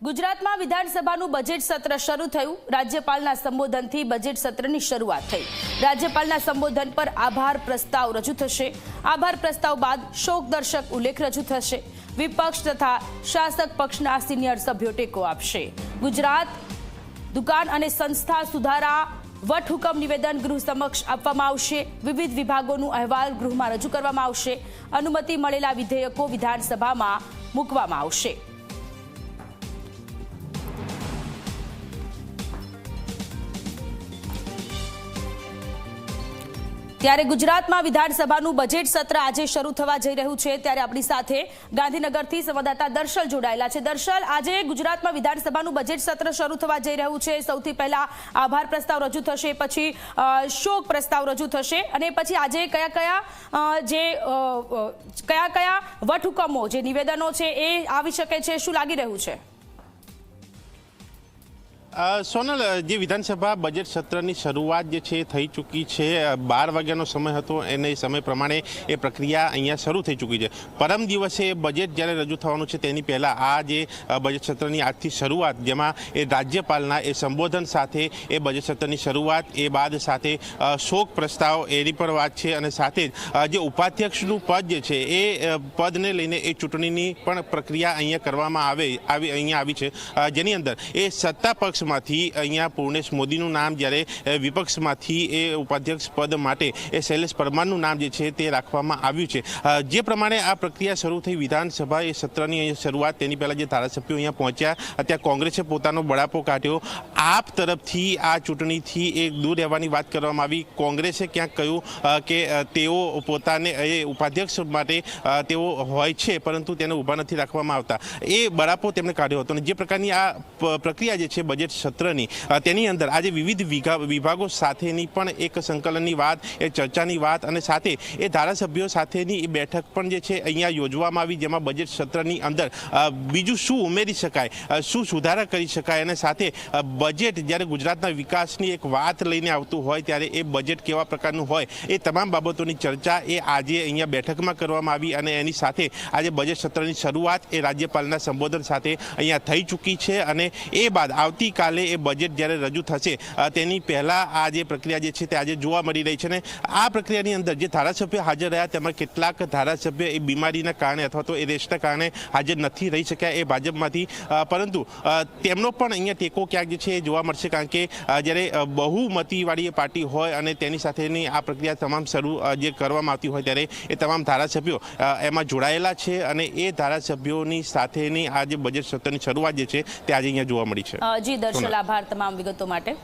ગુજરાતમાં વિધાનસભાનું બજેટ સત્ર શરૂ થયું। રાજ્યપાલના સંબોધનથી બજેટ સત્રની શરૂઆત થઈ। રાજ્યપાલના સંબોધન પર આભાર પ્રસ્તાવ રજૂ થશે। આભાર પ્રસ્તાવ બાદ શોકદર્શક ઉલ્લેખ રજૂ થશે। વિપક્ષ તથા શાસક પક્ષના સિનિયર સભ્યો ટેકો આપશે। ગુજરાત દુકાન અને સંસ્થા સુધારા વટહુકમ નિવેદન ગૃહ સમક્ષ આપવામાં આવશે। વિવિધ વિભાગોનું અહેવાલ ગૃહમાં રજૂ કરવામાં આવશે। અનુમતિ મળેલા વિધેયકો વિધાનસભામાં મૂકવામાં આવશે। ત્યારે ગુજરાતમાં વિધાનસભાનું બજેટ સત્ર આજે શરૂ થવા જઈ રહ્યું છે। ત્યારે આપણી સાથે ગાંધીનગરથી સંવાદદાતા દર્શલ જોડાયેલા છે। દર્શલ, આજે ગુજરાતમાં વિધાનસભાનું બજેટ સત્ર શરૂ થવા જઈ રહ્યું છે। સૌથી પહેલા આભાર પ્રસ્તાવ રજૂ થશે, પછી શોક પ્રસ્તાવ રજૂ થશે અને પછી આજે કયા વટહુકમો જે નિવેદનો છે એ આવી શકે છે, શું લાગી રહ્યું છે? સોનલ, જે વિધાનસભા બજેટ સત્રની શરૂઆત જે છે થઈ ચૂકી છે। 12 વાગ્યાનો સમય હતો, એને સમય પ્રમાણે એ પ્રક્રિયા અહીંયા શરૂ થઈ ચૂકી છે। પરમ દિવસે બજેટ જ્યારે રજૂ થવાનું છે તેની પહેલાં આ જે બજેટ સત્રની આજથી શરૂઆત, જેમાં એ રાજ્યપાલના એ સંબોધન સાથે એ બજેટ સત્રની શરૂઆત, એ બાદ સાથે શોક પ્રસ્તાવ એની પર વાત છે અને સાથે જે ઉપાધ્યક્ષનું પદ જે છે એ પદને લઈને એ ચૂંટણીની પણ પ્રક્રિયા અહીંયા કરવામાં આવી છે, જેની અંદર એ સત્તા પક્ષ માંથી અહીંયા પૂર્ણેશ મોદીનું નામ, જ્યારે વિપક્ષમાંથી એ ઉપાધ્યક્ષ પદ માટે એ શૈલેષ પરમારનું નામ જે છે તે રાખવામાં આવ્યું છે। જે પ્રમાણે આ પ્રક્રિયા શરૂ થઈ વિધાનસભા એ સત્રની અહીંયા શરૂઆત, તેની પહેલાં જે ધારાસભ્યો અહીંયા પહોંચ્યા, ત્યાં કોંગ્રેસે પોતાનો બળાપો કાઢ્યો। આપ તરફથી આ ચૂંટણીથી એ દૂર રહેવાની વાત કરવામાં આવી। કોંગ્રેસે ક્યાંક કહ્યું કે તેઓ પોતાને એ ઉપાધ્યક્ષ માટે તેઓ હોય છે, પરંતુ તેને ઊભા નથી રાખવામાં આવતા, એ બળાપો તેમણે કાઢ્યો હતો। અને જે પ્રકારની આ પ્રક્રિયા જે છે બજેટ સત્રની, તેની અંદર આજે વિવિધ વિભાગો સાથેની પણ એક સંકલનની વાત, એ ચર્ચાની વાત અને સાથે એ ધારાસભ્યો સાથેની એ બેઠક પણ જે છે અહીંયા યોજવામાં આવી, જેમાં બજેટ સત્રની અંદર બીજું શું ઉમેરી શકાય, શું સુધારા કરી શકાય અને સાથે બજેટ જ્યારે ગુજરાતના વિકાસની એક વાત લઈને આવતું હોય ત્યારે એ બજેટ કેવા પ્રકારનું હોય, એ તમામ બાબતોની ચર્ચા એ આજે અહીંયા બેઠકમાં કરવામાં આવી। અને એની સાથે આજે બજેટ સત્રની શરૂઆત એ રાજ્યપાલના સંબોધન સાથે અહીંયા થઈ ચૂકી છે। અને એ બાદ આવતીકાલે એ બજેટ જ્યારે રજૂ થશે તેની પહેલાં આ જે પ્રક્રિયા જે છે તે આજે જોવા મળી રહી છે। ને આ પ્રક્રિયાની અંદર જે ધારાસભ્યો હાજર રહ્યા, તેમાં કેટલાક ધારાસભ્ય એ બીમારીના કારણે અથવા તો એ રેસના કારણે હાજર નથી રહી શક્યા એ ભાજપમાંથી, પરંતુ તેમનો પણ અહીંયા ટેકો ક્યાંક જે છે એ જોવા મળશે, કારણ કે જ્યારે બહુમતીવાળી પાર્ટી હોય અને તેની સાથેની આ પ્રક્રિયા તમામ શરૂ જે કરવામાં આવતી હોય ત્યારે એ તમામ ધારાસભ્યો એમાં જોડાયેલા છે અને એ ધારાસભ્યોની સાથેની આ જે બજેટ સત્રની શરૂઆત જે છે તે આજે અહીંયા જોવા મળી છે। જી દર્શલ, આભાર તમામ વિગતો માટે।